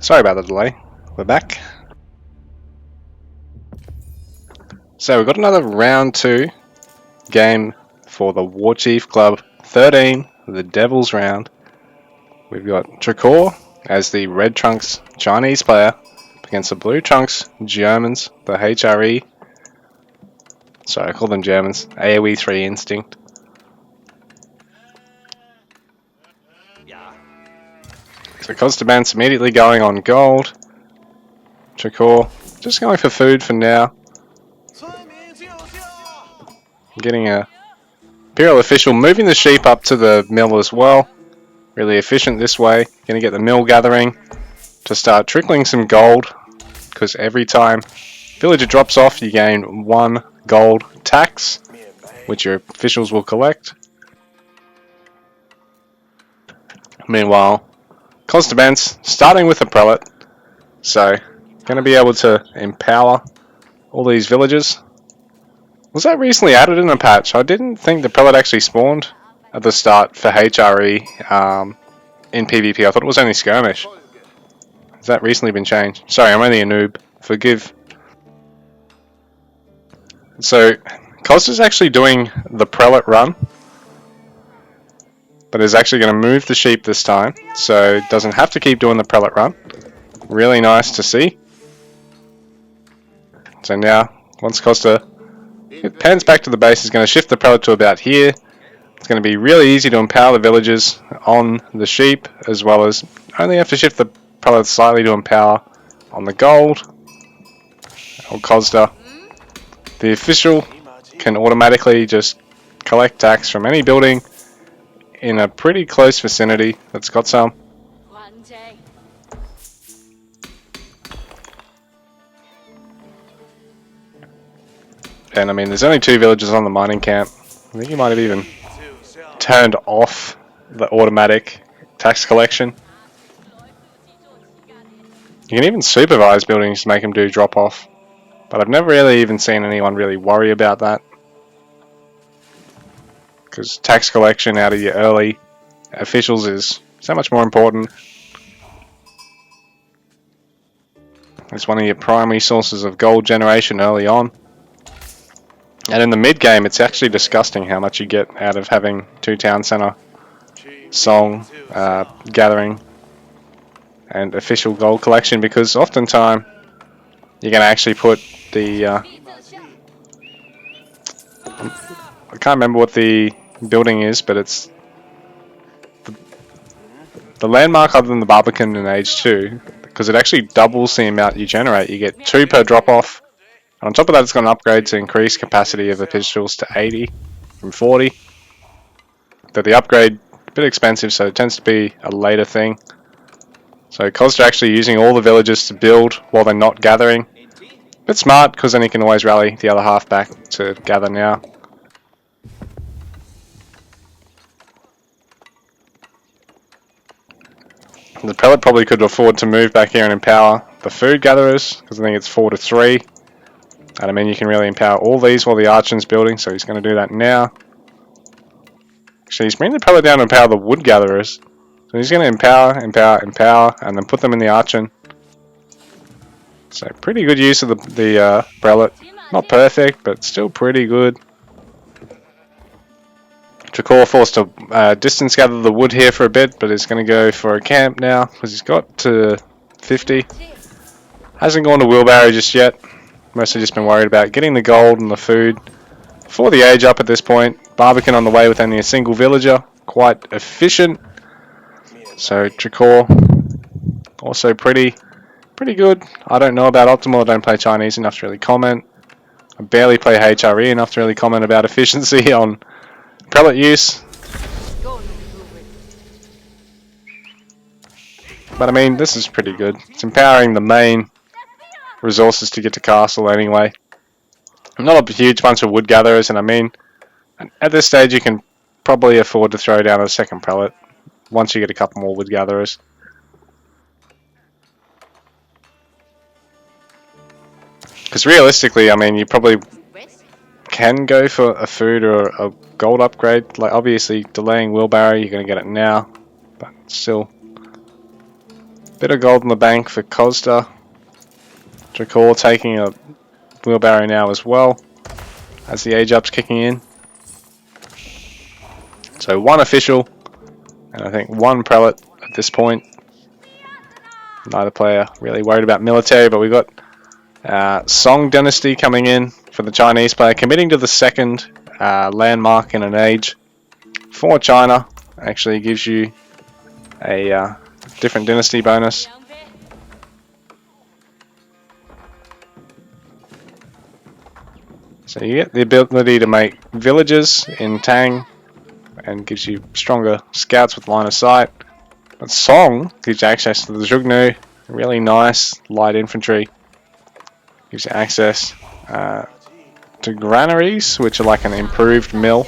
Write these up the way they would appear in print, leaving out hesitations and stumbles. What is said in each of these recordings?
Sorry about the delay. We're back. So we've got another round 2 game for the Warchief Club 13, the Devil's Round. We've got Trakor as the Red Trunks Chinese player against the Blue Trunks Germans, the HRE. Sorry, I call them Germans. AoE3 Instinct. So KosdaBence immediately going on gold. Trakor just going for food for now. Getting a Imperial official moving the sheep up to the mill as well. Really efficient this way. Going to get the mill gathering to start trickling some gold, because every time villager drops off you gain 1 gold tax, which your officials will collect. Meanwhile, KosdaBence starting with a prelate, so going to be able to empower all these villagers. Was that recently added in a patch? I didn't think the prelate actually spawned at the start for HRE in PvP. I thought it was only skirmish. Has that recently been changed? Sorry, I'm only a noob. Forgive. So, Kos is actually doing the prelate run, but is actually going to move the sheep this time, so doesn't have to keep doing the prelate run. Really nice to see. So now, once Kosta pans back to the base, he's going to shift the prelate to about here. It's going to be really easy to empower the villagers on the sheep, as well as only have to shift the prelate slightly to empower on the gold or Kosda. The official can automatically just collect tax from any building in a pretty close vicinity that's got some. And I mean, there's only 2 villagers on the mining camp. I think you might have even turned off the automatic tax collection. You can even supervise buildings to make them do drop off, but I've never really even seen anyone really worry about that, because tax collection out of your early officials is so much more important. It's one of your primary sources of gold generation early on. And in the mid game, it's actually disgusting how much you get out of having 2 town center, song, gathering, and official gold collection, because oftentimes you're going to actually put the I can't remember what the building is, but it's the landmark other than the Barbican in Age 2, because it actually doubles the amount you generate. You get 2 per drop off. On top of that, it's got an upgrade to increase capacity of officials to 80 from 40. But the upgrade, a bit expensive, so it tends to be a later thing. So Kosda actually using all the villagers to build while they're not gathering. A bit smart, because then he can always rally the other half back to gather now. The prelate probably could afford to move back here and empower the food gatherers, because I think it's 4 to 3. And I mean, you can really empower all these while the archon's building, so he's going to do that now. Actually, he's bringing the prelate down to empower the wood gatherers. So he's going to empower, and then put them in the archon. So pretty good use of the prelate. Not perfect, but still pretty good. Trakor forced to distance gather the wood here for a bit, but he's going to go for a camp now, because he's got to 50. Hasn't gone to wheelbarrow just yet. Mostly just been worried about getting the gold and the food for the age up at this point. Barbican on the way with only a single villager. Quite efficient. So Trakor also pretty good. I don't know about optimal. I don't play Chinese enough to really comment. I barely play HRE enough to really comment about efficiency on prelate use. But I mean, this is pretty good. It's empowering the main resources to get to castle anyway. Not a huge bunch of wood gatherers, and I mean, at this stage you can probably afford to throw down a second prelate once you get a couple more wood gatherers. Because realistically, I mean, you probably can go for a food or a gold upgrade. Like, obviously, delaying wheelbarrow, you're going to get it now, but still. Bit of gold in the bank for Kosda. Trakor taking a wheelbarrow now as well, as the age up's kicking in. So one official, and I think one prelate at this point. Neither player really worried about military, but we've got Song Dynasty coming in for the Chinese player, committing to the second landmark in an age for China. Actually gives you a different dynasty bonus. So you get the ability to make villages in Tang and gives you stronger scouts with line of sight. But Song gives you access to the Zhugnu, really nice light infantry. Gives you access to granaries, which are like an improved mill.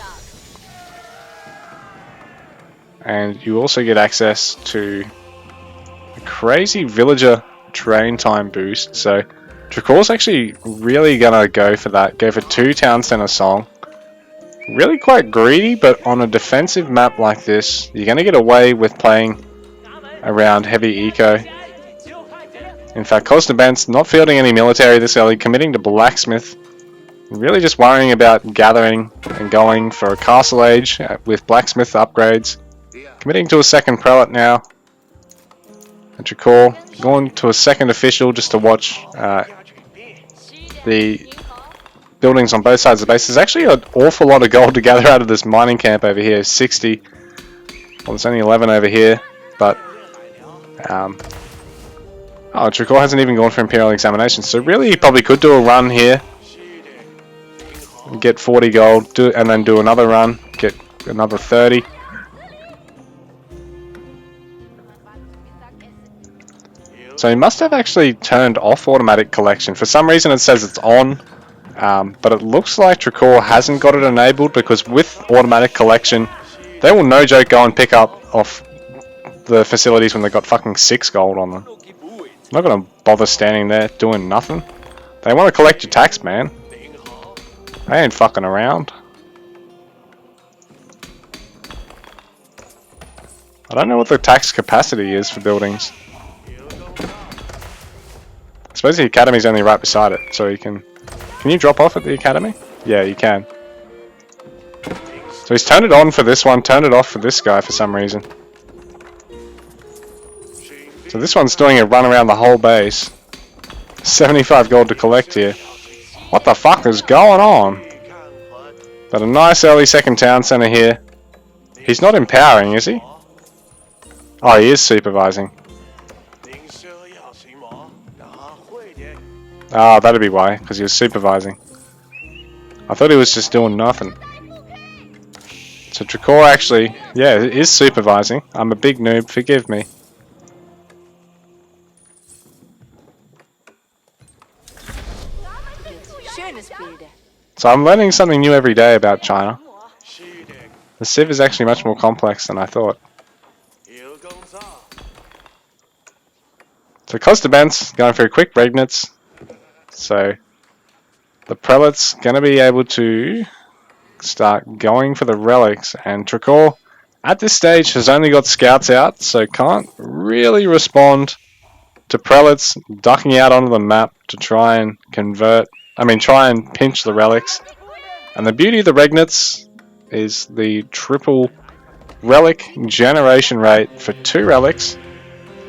And you also get access to a crazy villager train time boost. So Trakor's actually really gonna go for that. Go for 2 town center Song. Really quite greedy, but on a defensive map like this, you're gonna get away with playing around heavy eco. In fact, KosdaBence not fielding any military this early, committing to blacksmith. Really just worrying about gathering and going for a castle age with blacksmith upgrades. Committing to a second prelate now. And Trakor going to a second official just to watch the buildings on both sides of the base. There's actually an awful lot of gold to gather out of this mining camp over here. 60. Well, there's only 11 over here, but oh, Trakor hasn't even gone for Imperial Examination, so really he probably could do a run here. Get 40 gold, and then do another run, get another 30. So he must have actually turned off automatic collection. For some reason it says it's on, but it looks like Trakor hasn't got it enabled, because with automatic collection, they will no joke go and pick up off the facilities when they've got fucking 6 gold on them. I'm not going to bother standing there doing nothing. They want to collect your tax, man. They ain't fucking around. I don't know what the tax capacity is for buildings. I suppose the academy's only right beside it, so you can... Can you drop off at the academy? Yeah, you can. So he's turned it on for this one, turned it off for this guy for some reason. So this one's doing a run around the whole base. 75 gold to collect here. What the fuck is going on? But a nice early second town center here. He's not empowering, is he? Oh, he is supervising. Ah, that'd be why, because he was supervising. I thought he was just doing nothing. So Trakor actually, yeah, is supervising. I'm a big noob, forgive me. So I'm learning something new every day about China. The Civ is actually much more complex than I thought. So KosdaBence going for a quick Regnitz. So the prelate's going to be able to start going for the relics, and Trakor at this stage has only got scouts out, so can't really respond to prelates ducking out onto the map to try and try and pinch the relics. And the beauty of the Regnitz is the triple relic generation rate for 2 relics,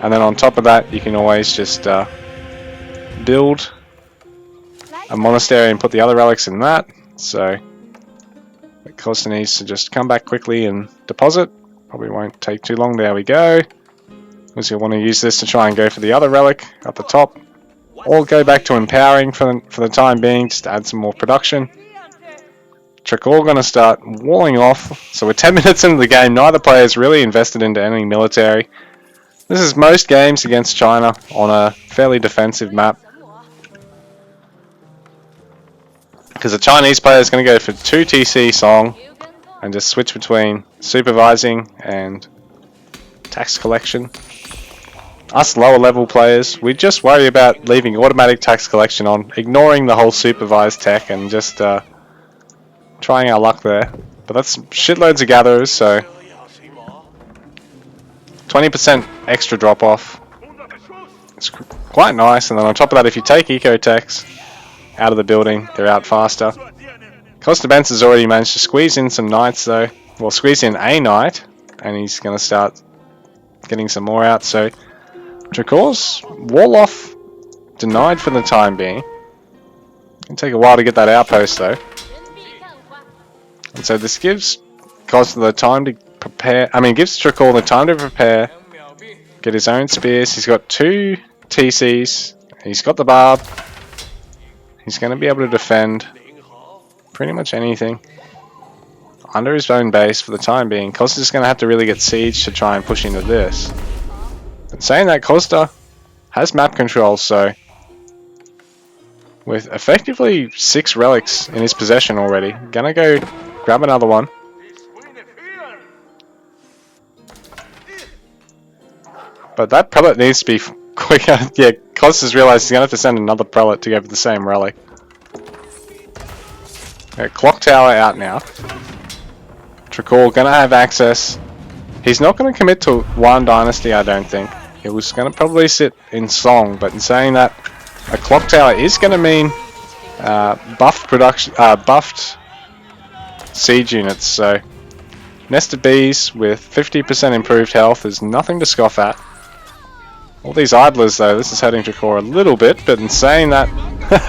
and then on top of that you can always just build a monastery and put the other relics in that. So Kosda needs to just come back quickly and deposit. Probably won't take too long. There we go. Because you'll want to use this to try and go for the other relic at the top, or go back to empowering for the time being, just to add some more production. Trakor going to start walling off. So we're 10 minutes into the game. Neither player is really invested into any military. This is most games against China on a fairly defensive map, because the Chinese player is going to go for 2 TC Song and just switch between supervising and tax collection. Us lower level players, we just worry about leaving automatic tax collection on, ignoring the whole supervised tech, and just trying our luck there. But that's shitloads of gatherers, so 20% extra drop off. It's quite nice, and then on top of that, if you take eco techs out of the building, they're out faster. KosdaBence has already managed to squeeze in some knights though. Well, squeeze in a knight, and he's going to start getting some more out. So Trakor's wall-off denied for the time being. It'll take a while to get that outpost though. And so this gives Kosda the time to prepare. I mean, gives Trakor the time to prepare, get his own spears. He's got 2 TCs. He's got the barb. He's going to be able to defend pretty much anything under his own base for the time being. Kosda's going to have to really get siege to try and push into this. But saying that, Kosda has map control, so with effectively 6 relics in his possession already, gonna go grab another one. But that prelate needs to be quicker. Yeah, Kosda's realised he's gonna have to send another prelate to go for the same relic. Okay, clock tower out now. Trakor gonna have access. He's not gonna commit to one dynasty, I don't think. He was gonna probably sit in Song, but in saying that, a clock tower is gonna mean buffed siege units. So nested bees with 50% improved health is nothing to scoff at. All these idlers though, this is hurting Trakor a little bit, but in saying that,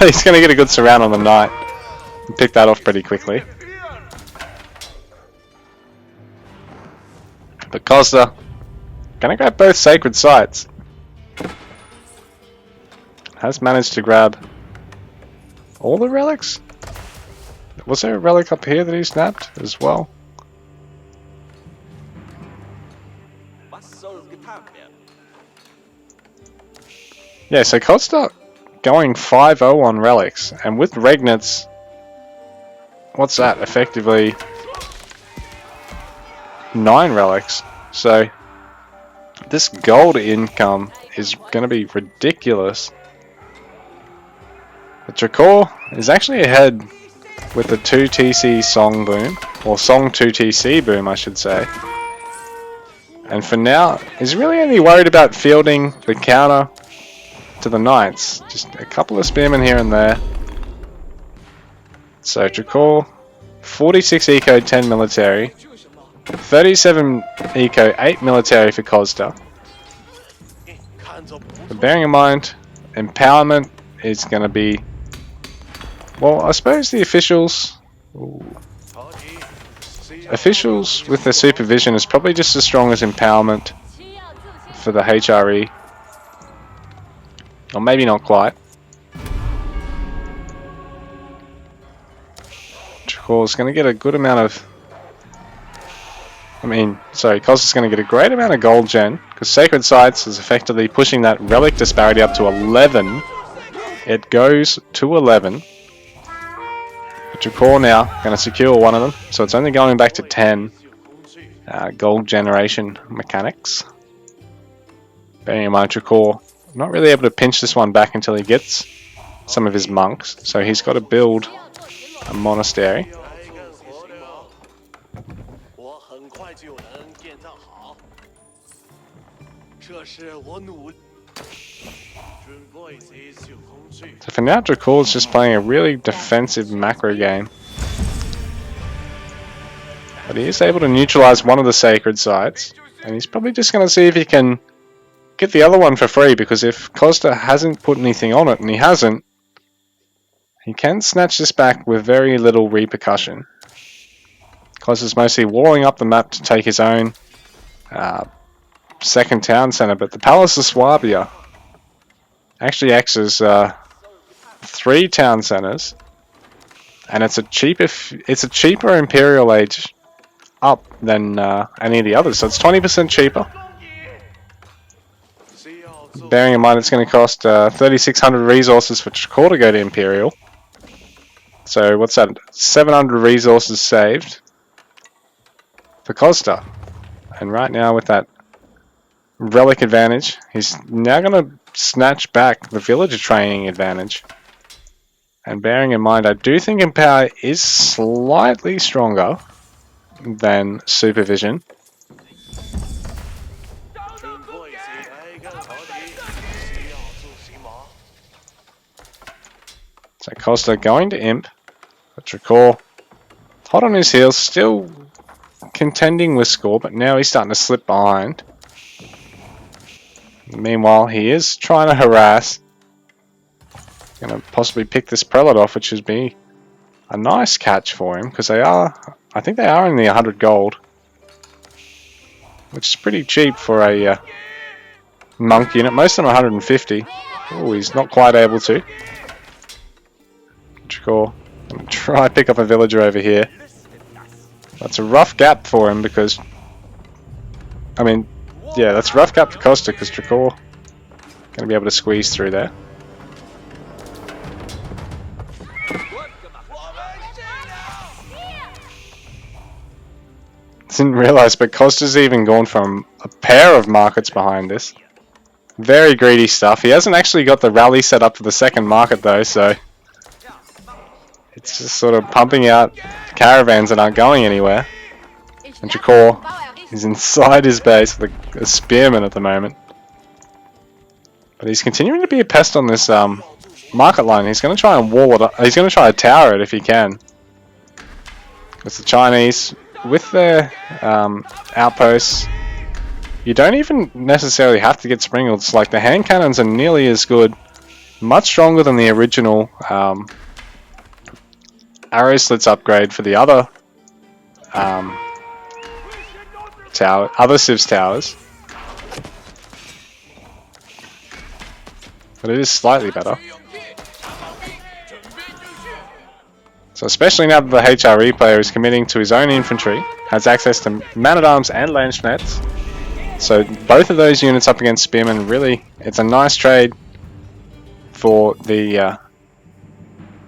he's gonna get a good surround on the knight and pick that off pretty quickly. But Kosda gonna grab both sacred sites. Has managed to grab all the relics? Was there a relic up here that he snapped as well? Yeah, so Kosda going 5-0 on relics, and with Regnitz, what's that? Effectively 9 relics. So this gold income is going to be ridiculous. But Trakor is actually ahead with the 2 TC Song boom, or Song 2 TC boom I should say. And for now, he's really only worried about fielding the counter to the knights. Just a couple of spearmen here and there. So Trakor, 46 eco, 10 military. 37 eco, 8 military for Kosda. But bearing in mind, empowerment is going to be... Well, I suppose the officials... Officials with their supervision is probably just as strong as empowerment for the HRE. Or maybe not quite. Trakor's going to get a good amount of... Kosda's going to get a great amount of gold gen, because Sacred Sites is effectively pushing that relic disparity up to 11. It goes to 11. But Trakor now going to secure one of them, so it's only going back to 10 gold generation mechanics. Bearing in mind, Trakor not really able to pinch this one back until he gets some of his monks, so he's got to build a monastery. So for now, Trakor's just playing a really defensive macro game. But he is able to neutralize one of the sacred sites, and he's probably just going to see if he can get the other one for free, because if Kosda hasn't put anything on it, and he hasn't, he can snatch this back with very little repercussion. Kosda's mostly walling up the map to take his own second town center, but the Palace of Swabia actually acts as 3 town centers, and it's a cheaper Imperial Age up than any of the others, so it's 20% cheaper. Bearing in mind it's going to cost 3,600 resources for Trakor to go to Imperial. So what's that? 700 resources saved for Kosda. And right now with that relic advantage, he's now going to snatch back the villager training advantage. And bearing in mind, I do think Empower is slightly stronger than Supervision. So Costa going to imp. But Trakor hot on his heels, still contending with score, but now he's starting to slip behind. Meanwhile, he is trying to harass. Going to possibly pick this prelate off, which would be a nice catch for him, because they are, I think they are only 100 gold, which is pretty cheap for a monk unit. Most of them are 150. Oh, he's not quite able to. Trakor, try to pick up a villager over here. That's a rough gap for him because, I mean, yeah, that's a rough gap for Costa because Trakor going to be able to squeeze through there. Didn't realise, but Costa's even gone from a pair of markets behind this. Very greedy stuff. He hasn't actually got the rally set up for the second market though, so it's just sort of pumping out caravans that aren't going anywhere. And Trakor is inside his base with a spearman at the moment. But he's continuing to be a pest on this market line. He's going to try and wall it up. He's going to try to tower it if he can. It's the Chinese with their outposts. You don't even necessarily have to get sprinkled. It's like the hand cannons are nearly as good, much stronger than the original arrow slits upgrade for the other other Civs towers. But it is slightly better. So especially now that the HRE player is committing to his own infantry, has access to man-at-arms and Lanchnettes. So both of those units up against Spearmen, really, it's a nice trade for the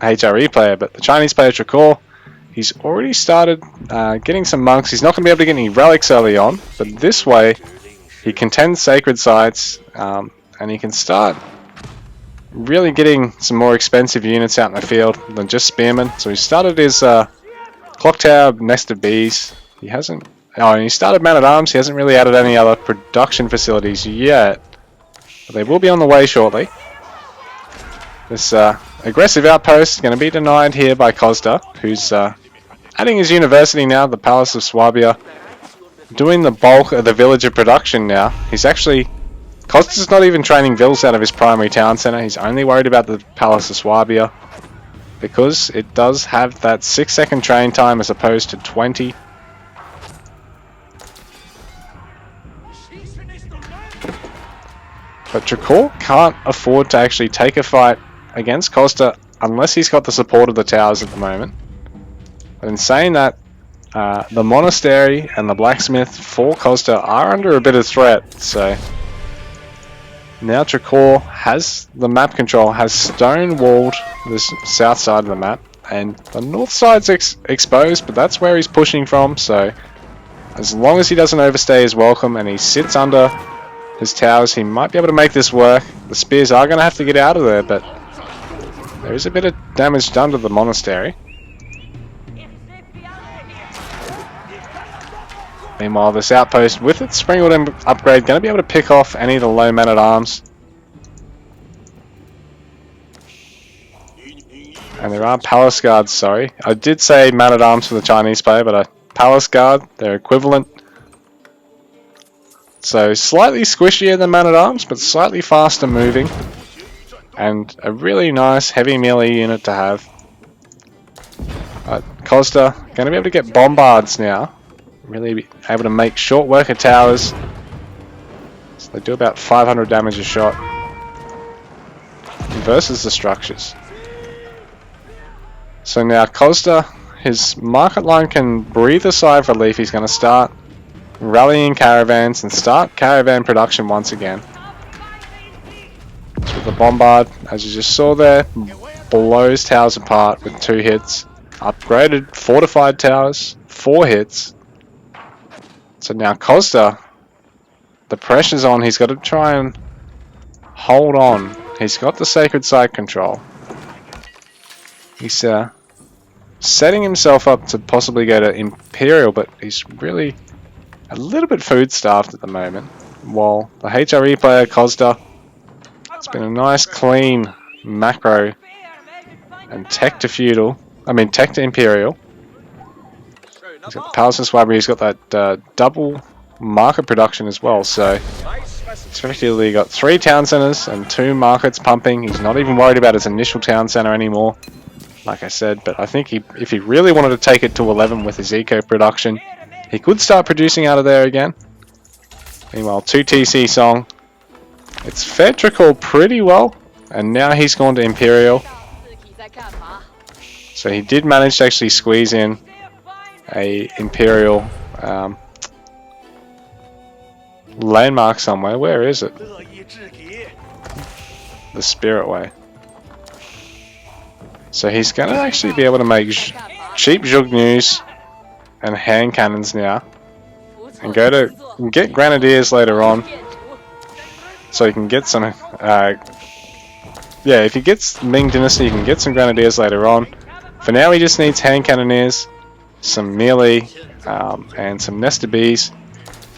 HRE player. But the Chinese player, Trakor, he's already started getting some monks. He's not going to be able to get any relics early on, but this way he contends sacred sites and he can start really getting some more expensive units out in the field than just spearmen. So he started his clock tower, nest of bees. He hasn't. Oh, and he started man-at-arms. He hasn't really added any other production facilities yet, but they will be on the way shortly. This aggressive outpost is going to be denied here by Kosda, who's adding his university now, the Palace of Swabia, doing the bulk of the villager production now. He's actually, Kosda's not even training vills out of his primary town centre. He's only worried about the Palace of Swabia because it does have that 6-second train time as opposed to 20. But Trakor can't afford to actually take a fight against Kosda unless he's got the support of the towers at the moment. But in saying that, the monastery and the blacksmith for Kosda are under a bit of threat. So now Trakor has the map control, has stone walled this south side of the map, and the north side's exposed, but that's where he's pushing from. So as long as he doesn't overstay his welcome and he sits under his towers, he might be able to make this work. The spears are going to have to get out of there, but there is a bit of damage done to the monastery. Meanwhile, this outpost with its springwood upgrade going to be able to pick off any of the low men-at-arms. And there are palace guards, sorry. I did say man-at-arms for the Chinese player, but a palace guard, they're equivalent. So slightly squishier than man-at-arms, but slightly faster moving. And a really nice heavy melee unit to have. Kosda going to be able to get bombards now. Really be able to make short work of towers. So they do about 500 damage a shot. Versus the structures. So now Kosda, his market line can breathe a sigh of relief. He's going to start rallying caravans and start caravan production once again. So the bombard, as you just saw there, blows towers apart with 2 hits. Upgraded fortified towers, 4 hits. So now Kosda, the pressure's on. He's got to try and hold on. He's got the sacred site control. He's setting himself up to possibly go to Imperial, but he's really a little bit food-starved at the moment. While the HRE player, Kosda, it's been a nice, clean macro and tech to feudal. I mean tech to imperial. He's got the palace swabber. He's got that double market production as well. So he's effectively got 3 town centers and 2 markets pumping. He's not even worried about his initial town center anymore, like I said. But I think if he really wanted to take it to 11 with his eco production, he could start producing out of there again. Meanwhile, 2 TC Song. It's fed Trakor pretty well, and now he's gone to imperial. So he did manage to actually squeeze in a imperial landmark somewhere. Where is it? The Spirit Way. So he's going to actually be able to make cheap Jugnews and hand cannons now, and go to get grenadiers later on, so he can get some. Yeah, if he gets Ming Dynasty, he can get some grenadiers later on. For now, he just needs hand cannoneers, some melee, and some nested bees.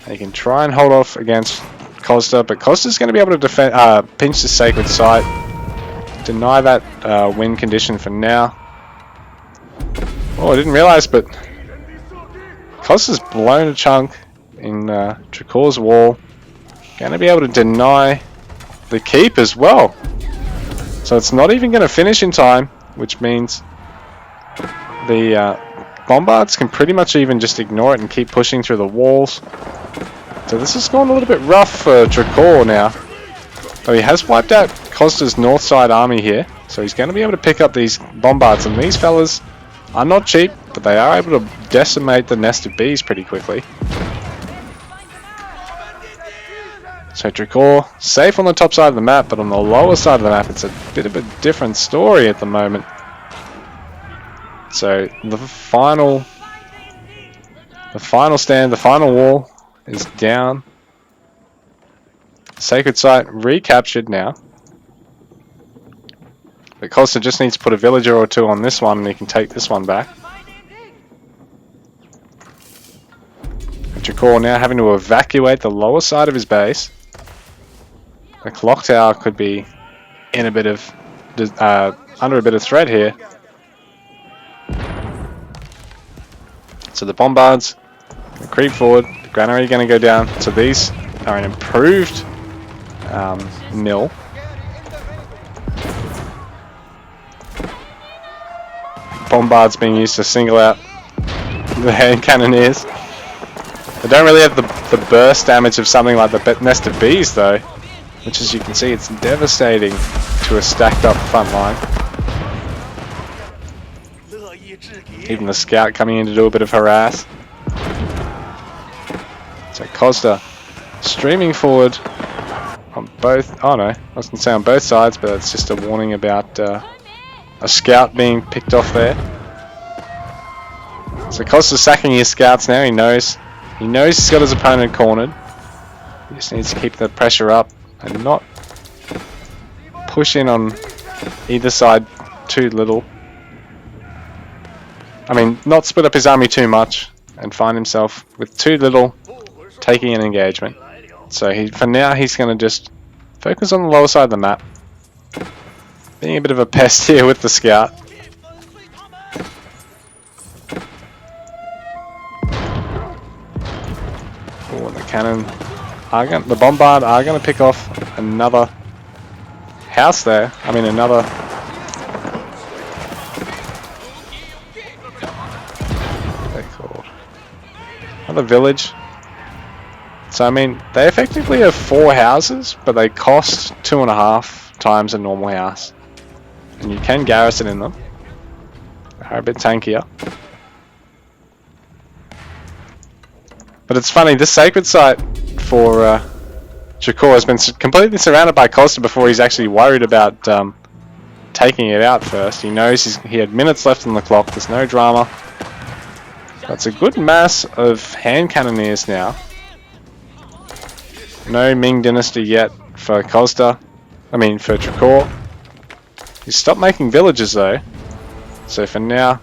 And he can try and hold off against Kosda, but Kosda's going to be able to defend, pinch the Sacred Site, deny that win condition for now. Oh, I didn't realize, but Kosda's blown a chunk in Trakor's wall. Going to be able to deny the keep as well. So it's not even going to finish in time, which means the bombards can pretty much even just ignore it and keep pushing through the walls. So this has gone a little bit rough for Trakor now. Though he has wiped out Kosda's north side army here, so he's going to be able to pick up these bombards, and these fellas are not cheap, but they are able to decimate the nested bees pretty quickly. So Trakor, safe on the top side of the map, but on the lower side of the map it's a bit of a different story at the moment. So the final stand, the final wall is down. Sacred Site recaptured now. But Kosda just needs to put a villager or 2 on this one and he can take this one back. Trakor now having to evacuate the lower side of his base. The clock tower could be in a bit of under a bit of threat here. So the bombards creep forward. The granary going to go down. So these are an improved mill. Bombards being used to single out the hand cannoneers. They don't really have the burst damage of something like the nested bees though, which as you can see it's devastating to a stacked up front line. Even the scout coming in to do a bit of harass. So Kosda streaming forward on both, oh no, I was going to say on both sides, but that's just a warning about a scout being picked off there. So Kosda's sacking his scouts now. He knows he's got his opponent cornered. He just needs to keep the pressure up and not push in on either side too little. I mean, not split up his army too much and find himself with too little taking an engagement. So for now he's going to just focus on the lower side of the map, being a bit of a pest here with the scout. Oh, and the cannon, the bombard are going to pick off another house there. I mean another. Another village. So I mean, they effectively have 4 houses, but they cost 2.5 times a normal house, and you can garrison in them. They're a bit tankier. But it's funny, this sacred site for Trakor has been completely surrounded by Kosda before he's actually worried about taking it out first. He knows he had minutes left on the clock. There's no drama. That's a good mass of hand cannoneers now. No Ming Dynasty yet for Kosda. I mean for Trakor. He's stopped making villages though. So for now,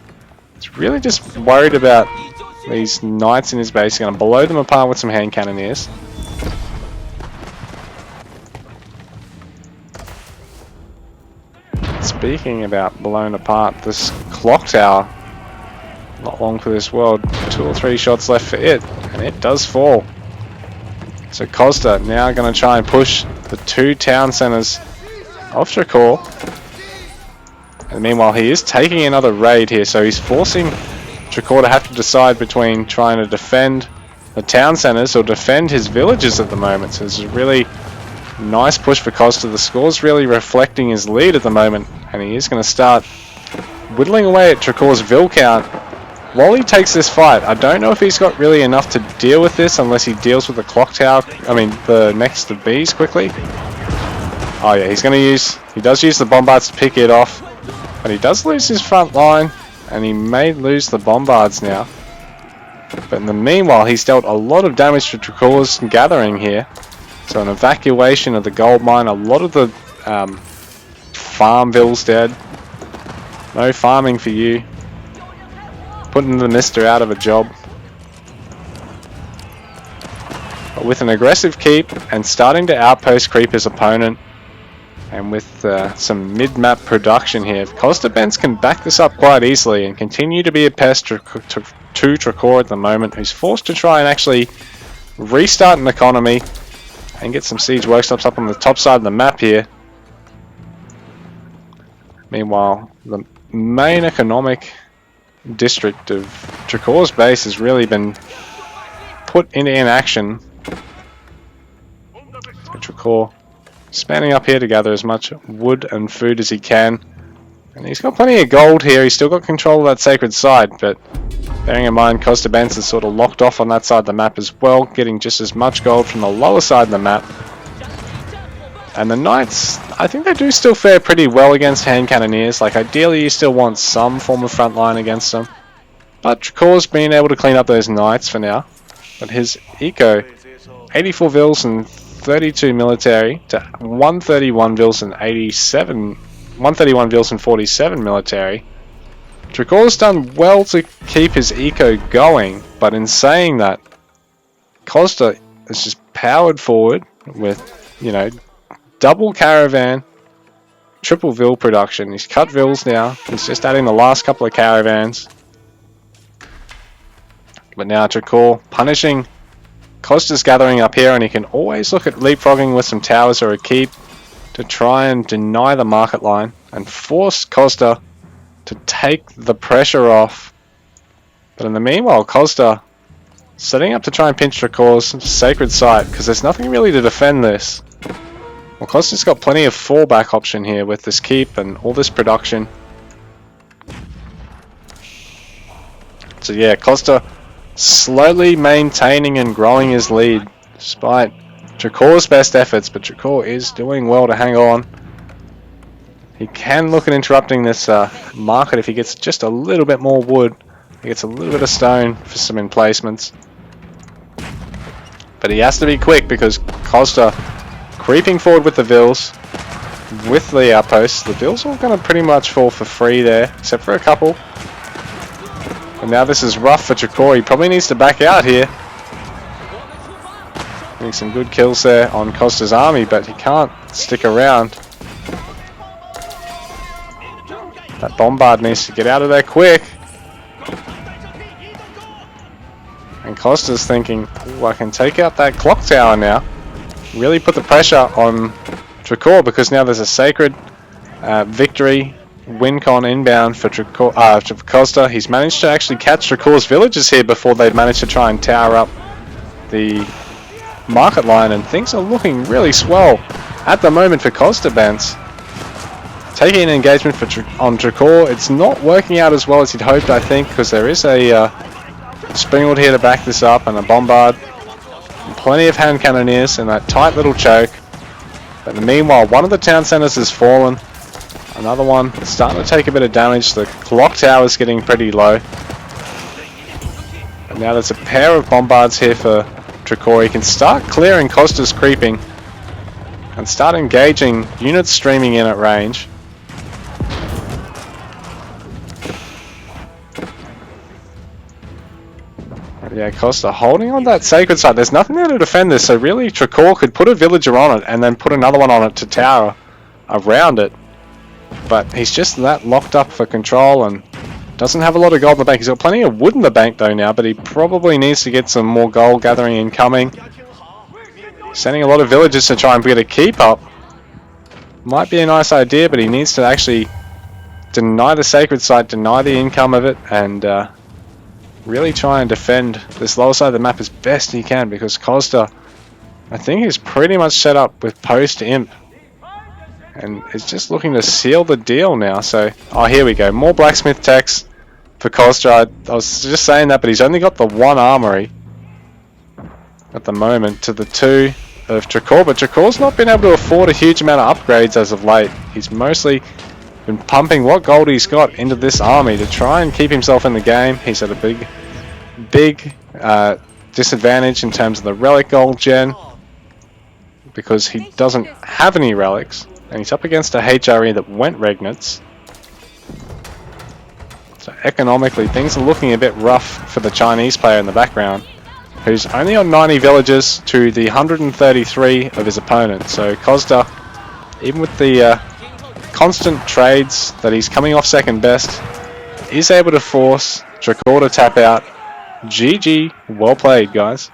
he's really just worried about these knights in his base. He's going to blow them apart with some hand cannoneers. Speaking about blown apart, this clock tower, not long for this world. 2 or 3 shots left for it, and it does fall. So Kosda now going to try and push the 2 town centers of Trakor. And meanwhile, he is taking another raid here, so he's forcing Trakor to have to decide between trying to defend the town centers or defend his villages at the moment. So this is a really nice push for Kosda. The score's really reflecting his lead at the moment, and he is going to start whittling away at Trakor's Vil count while he takes this fight. I don't know if he's got really enough to deal with this unless he deals with the clock tower, the next of bees quickly. Oh yeah, he's going to use, he does use the bombards to pick it off, but he does lose his front line, and he may lose the bombards now. But in the meanwhile, he's dealt a lot of damage to Trakor's gathering here. So an evacuation of the gold mine, a lot of the farmvilles dead. No farming for you. Putting the mister out of a job. But with an aggressive keep and starting to outpost creep his opponent, and with some mid-map production here, KosdaBence can back this up quite easily and continue to be a pest to Trakor at the moment, who's forced to try and actually restart an economy and get some siege workshops up on the top side of the map here. Meanwhile, the main economic district of Trakor's base has really been put into inaction. So Trakor spanning up here to gather as much wood and food as he can. And he's got plenty of gold here. He's still got control of that sacred side, but bearing in mind KosdaBence is sort of locked off on that side of the map as well, getting just as much gold from the lower side of the map. And the knights, I think they do still fare pretty well against hand cannoneers. Like ideally you still want some form of front line against them. But Trakor's been able to clean up those knights for now. But his eco, 84 vils and 32 military to 131 vils and 131 vils and 47 military. Trakor's done well to keep his eco going, but in saying that, Kosda is just powered forward with, you know, double caravan, triple vil production. He's cut vils now. He's just adding the last couple of caravans. But now Trakor punishing Kosda's gathering up here, and he can always look at leapfrogging with some towers or a keep to try and deny the market line and force Kosda to take the pressure off. But in the meanwhile, Kosda setting up to try and pinch Trakor's sacred site, because there's nothing really to defend this. Well, Kosda's got plenty of fallback option here with this keep and all this production. So yeah, Kosda slowly maintaining and growing his lead despite Trakor's best efforts, but Trakor is doing well to hang on. He can look at interrupting this market if he gets just a little bit more wood. He gets a little bit of stone for some emplacements. But he has to be quick because Kosda creeping forward with the vils, with the outposts. The vils are going to pretty much fall for free there, except for a couple. And now this is rough for Trakor. He probably needs to back out here. Getting some good kills there on Kosda's army, but he can't stick around. That bombard needs to get out of there quick. And Kosda's thinking, ooh, I can take out that clock tower now. Really put the pressure on Trakor, because now there's a sacred victory win-con inbound for Kosda. He's managed to actually catch Trakor's villages here before they've managed to try and tower up the market line, and things are looking really swell at the moment for KosdaBence. Taking an engagement on Trakor, it's not working out as well as he'd hoped, I think, because there is a Springwood here to back this up and a bombard. And plenty of hand cannoneers in that tight little choke. But meanwhile, one of the town centers has fallen. Another one is starting to take a bit of damage. The clock tower is getting pretty low. And now there's a pair of bombards here for Trakor. He can start clearing Kosda's creeping and start engaging units streaming in at range. Yeah, Kosda holding on that sacred site. There's nothing there to defend this, so really Trakor could put a villager on it and then put another one on it to tower around it. but he's just that locked up for control and doesn't have a lot of gold in the bank. He's got plenty of wood in the bank though now, but he probably needs to get some more gold gathering incoming. Sending a lot of villagers to try and get a keep up. Might be a nice idea, but he needs to actually deny the sacred site, deny the income of it, and really try and defend this lower side of the map as best he can, because Kosda, I think, is pretty much set up with post-imp and is just looking to seal the deal now. So, oh, here we go. More blacksmith techs for Kosda. I was just saying that, but he's only got the one armory at the moment to the two of Trakor, but Trakor's not been able to afford a huge amount of upgrades as of late. He's mostly been pumping what gold he's got into this army to try and keep himself in the game. He's at a big disadvantage in terms of the relic gold gen because he doesn't have any relics, and he's up against a HRE that went Regnants. So economically things are looking a bit rough for the Chinese player in the background, who's only on 90 villagers to the 133 of his opponent. So Kosda, even with the constant trades that he's coming off second best, is able to force Trakor to tap out. GG, well played guys.